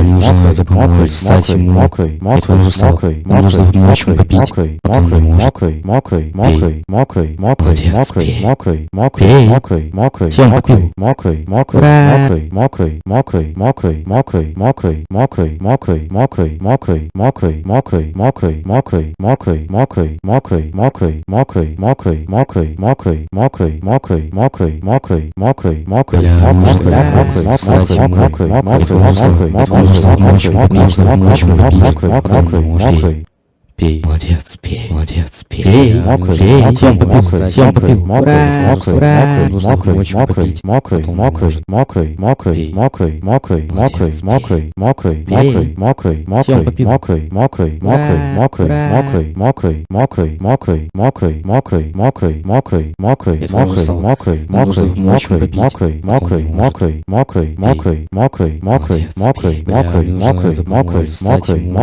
Тебе нужно это помочь встать ему, и твой устал, и нужно очень попить, потом не может. Пей. Молодец, пей. Пей. Все, он попил. Бля, нужно встать ему, и твой устал, ночью попить, потом не может. Пей. Молодец, пей. Молодец, пей. Пей. Всем попил. Всем попил. Нужно очень попить. Потом не может. Пей. Молодец, пей. Всем попил. Я тоже устал. Нужно очень попить. Потом не может. Пей. Молодец, пей. Бля, нужно это помочь встать ему.